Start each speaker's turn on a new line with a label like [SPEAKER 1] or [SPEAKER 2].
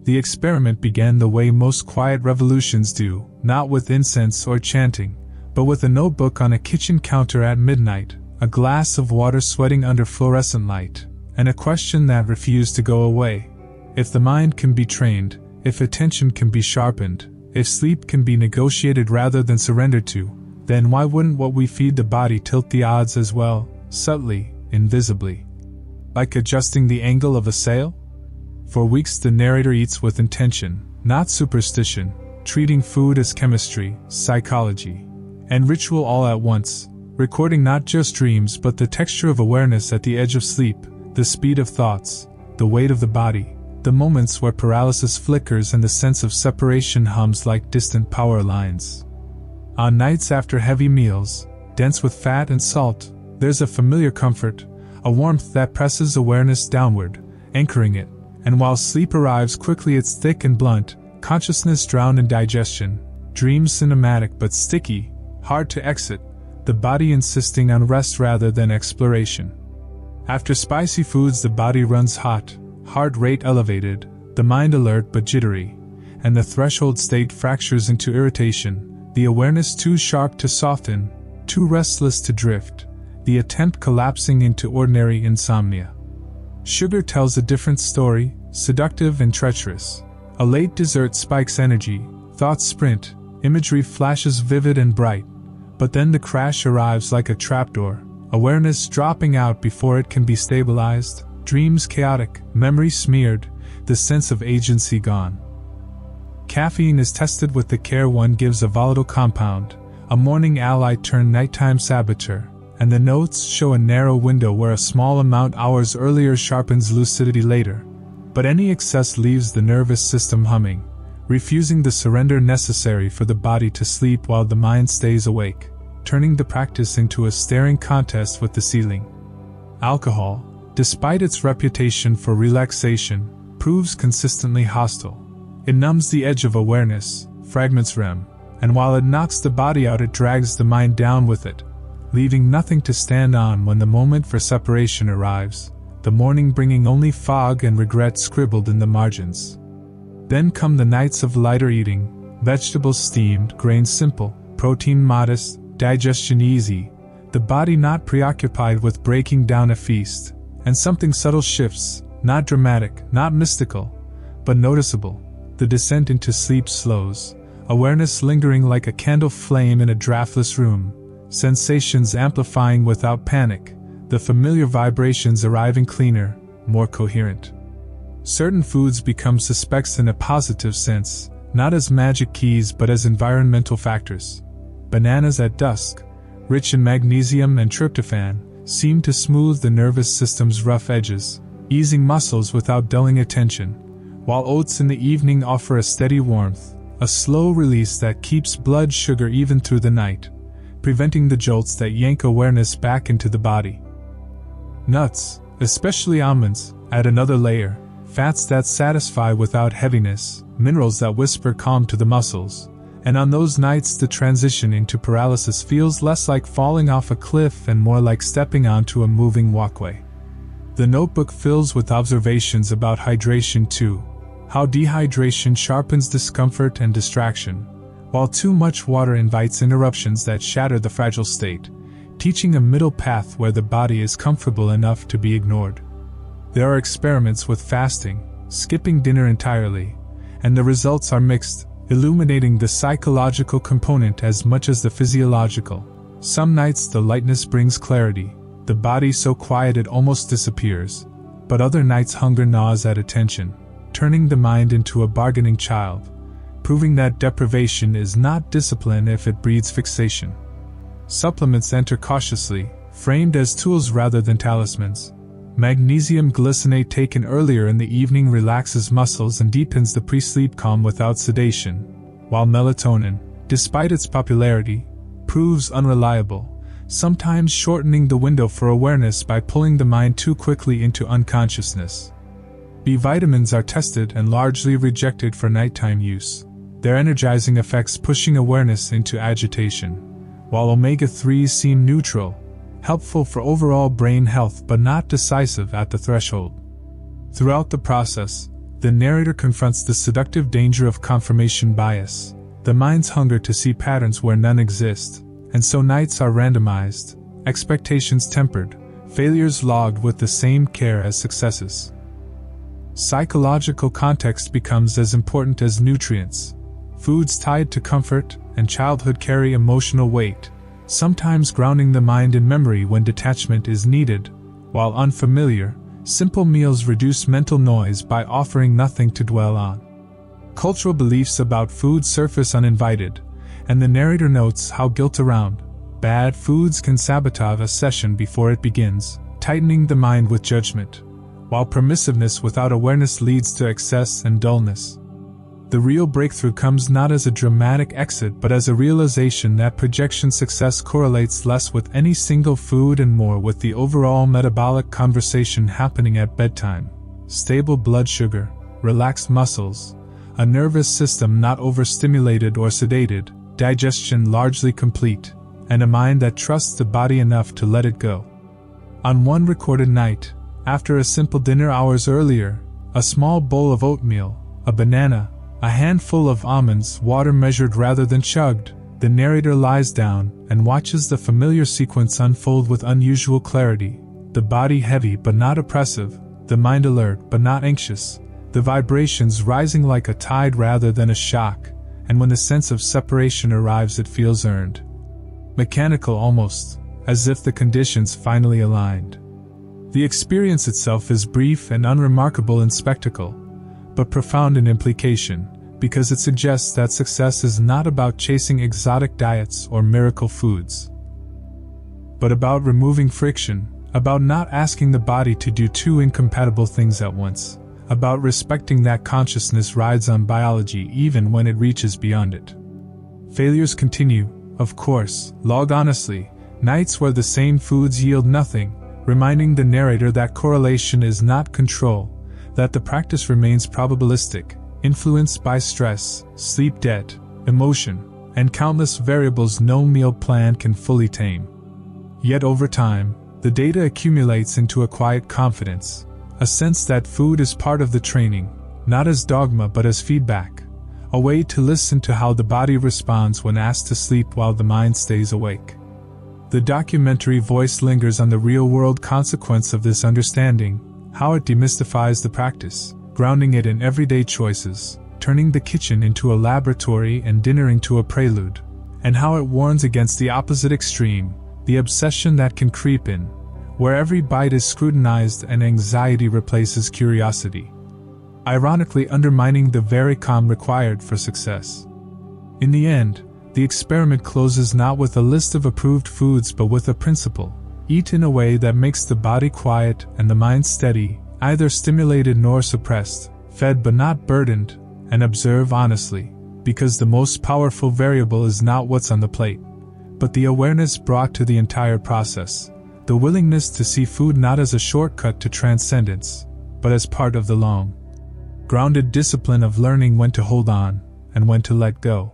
[SPEAKER 1] The experiment began the way most quiet revolutions do, not with incense or chanting, but with a notebook on a kitchen counter at midnight, a glass of water sweating under fluorescent light, and a question that refused to go away. If the mind can be trained, if attention can be sharpened, if sleep can be negotiated rather than surrendered to, then why wouldn't what we feed the body tilt the odds as well, subtly, invisibly? Like adjusting the angle of a sail? For weeks the narrator eats with intention, not superstition, treating food as chemistry, psychology, and ritual all at once, recording not just dreams but the texture of awareness at the edge of sleep, the speed of thoughts, the weight of the body, the moments where paralysis flickers and the sense of separation hums like distant power lines. On nights after heavy meals, dense with fat and salt, there's a familiar comfort, a warmth that presses awareness downward, anchoring it, and while sleep arrives quickly it's thick and blunt, consciousness drowned in digestion, dreams cinematic but sticky, hard to exit, the body insisting on rest rather than exploration. After spicy foods the body runs hot, heart rate elevated, the mind alert but jittery, and the threshold state fractures into irritation, the awareness too sharp to soften, too restless to drift, the attempt collapsing into ordinary insomnia. Sugar tells a different story, seductive and treacherous. A late dessert spikes energy, thoughts sprint, imagery flashes vivid and bright, but then the crash arrives like a trapdoor, awareness dropping out before it can be stabilized, dreams chaotic, memory smeared, the sense of agency gone. Caffeine is tested with the care one gives a volatile compound, a morning ally turned nighttime saboteur, and the notes show a narrow window where a small amount hours earlier sharpens lucidity later. But any excess leaves the nervous system humming, refusing the surrender necessary for the body to sleep while the mind stays awake, turning the practice into a staring contest with the ceiling. Alcohol, despite its reputation for relaxation, proves consistently hostile. It numbs the edge of awareness, fragments REM, and while it knocks the body out it drags the mind down with it, leaving nothing to stand on when the moment for separation arrives, the morning bringing only fog and regret scribbled in the margins. Then come the nights of lighter eating, vegetables steamed, grains simple, protein modest, digestion easy, the body not preoccupied with breaking down a feast, and something subtle shifts, not dramatic, not mystical, but noticeable. The descent into sleep slows, awareness lingering like a candle flame in a draftless room, sensations amplifying without panic, the familiar vibrations arriving cleaner, more coherent. Certain foods become suspects in a positive sense, not as magic keys but as environmental factors. Bananas at dusk, rich in magnesium and tryptophan, seem to smooth the nervous system's rough edges, easing muscles without dulling attention, while oats in the evening offer a steady warmth, a slow release that keeps blood sugar even through the night, preventing the jolts that yank awareness back into the body. Nuts, especially almonds, add another layer, fats that satisfy without heaviness, minerals that whisper calm to the muscles, and on those nights the transition into paralysis feels less like falling off a cliff and more like stepping onto a moving walkway. The notebook fills with observations about hydration too, how dehydration sharpens discomfort and distraction, while too much water invites interruptions that shatter the fragile state, teaching a middle path where the body is comfortable enough to be ignored. There are experiments with fasting, skipping dinner entirely, and the results are mixed, illuminating the psychological component as much as the physiological. Some nights the lightness brings clarity, the body so quiet it almost disappears, but other nights hunger gnaws at attention, turning the mind into a bargaining child, proving that deprivation is not discipline if it breeds fixation. Supplements enter cautiously, framed as tools rather than talismans. Magnesium glycinate taken earlier in the evening relaxes muscles and deepens the pre-sleep calm without sedation, while melatonin, despite its popularity, proves unreliable, sometimes shortening the window for awareness by pulling the mind too quickly into unconsciousness. B vitamins are tested and largely rejected for nighttime use, their energizing effects pushing awareness into agitation, while omega-3s seem neutral, helpful for overall brain health but not decisive at the threshold. Throughout the process, the narrator confronts the seductive danger of confirmation bias, the mind's hunger to see patterns where none exist, and so nights are randomized, expectations tempered, failures logged with the same care as successes. Psychological context becomes as important as nutrients. Foods tied to comfort and childhood carry emotional weight, sometimes grounding the mind in memory when detachment is needed, while unfamiliar, simple meals reduce mental noise by offering nothing to dwell on. Cultural beliefs about food surface uninvited, and the narrator notes how guilt around bad foods can sabotage a session before it begins, tightening the mind with judgment, while permissiveness without awareness leads to excess and dullness. The real breakthrough comes not as a dramatic exit but as a realization that projection success correlates less with any single food and more with the overall metabolic conversation happening at bedtime. Stable blood sugar, relaxed muscles, a nervous system not overstimulated or sedated, digestion largely complete, and a mind that trusts the body enough to let it go. On one recorded night, after a simple dinner hours earlier, a small bowl of oatmeal, a banana, a handful of almonds, water measured rather than chugged, the narrator lies down and watches the familiar sequence unfold with unusual clarity, the body heavy but not oppressive, the mind alert but not anxious, the vibrations rising like a tide rather than a shock, and when the sense of separation arrives it feels earned. Mechanical almost, as if the conditions finally aligned. The experience itself is brief and unremarkable in spectacle, but profound in implication, because it suggests that success is not about chasing exotic diets or miracle foods, but about removing friction, about not asking the body to do two incompatible things at once, about respecting that consciousness rides on biology even when it reaches beyond it. Failures continue, of course, logged honestly, nights where the same foods yield nothing, reminding the narrator that correlation is not control, that the practice remains probabilistic, influenced by stress, sleep debt, emotion, and countless variables no meal plan can fully tame. Yet over time, the data accumulates into a quiet confidence, a sense that food is part of the training, not as dogma but as feedback, a way to listen to how the body responds when asked to sleep while the mind stays awake. The documentary voice lingers on the real-world consequence of this understanding, how it demystifies the practice, grounding it in everyday choices, turning the kitchen into a laboratory and dinner into a prelude, and how it warns against the opposite extreme, the obsession that can creep in, where every bite is scrutinized and anxiety replaces curiosity, ironically undermining the very calm required for success. In the end, the experiment closes not with a list of approved foods but with a principle: eat in a way that makes the body quiet and the mind steady, neither stimulated nor suppressed, fed but not burdened, and observe honestly, because the most powerful variable is not what's on the plate, but the awareness brought to the entire process, the willingness to see food not as a shortcut to transcendence, but as part of the long, grounded discipline of learning when to hold on and when to let go.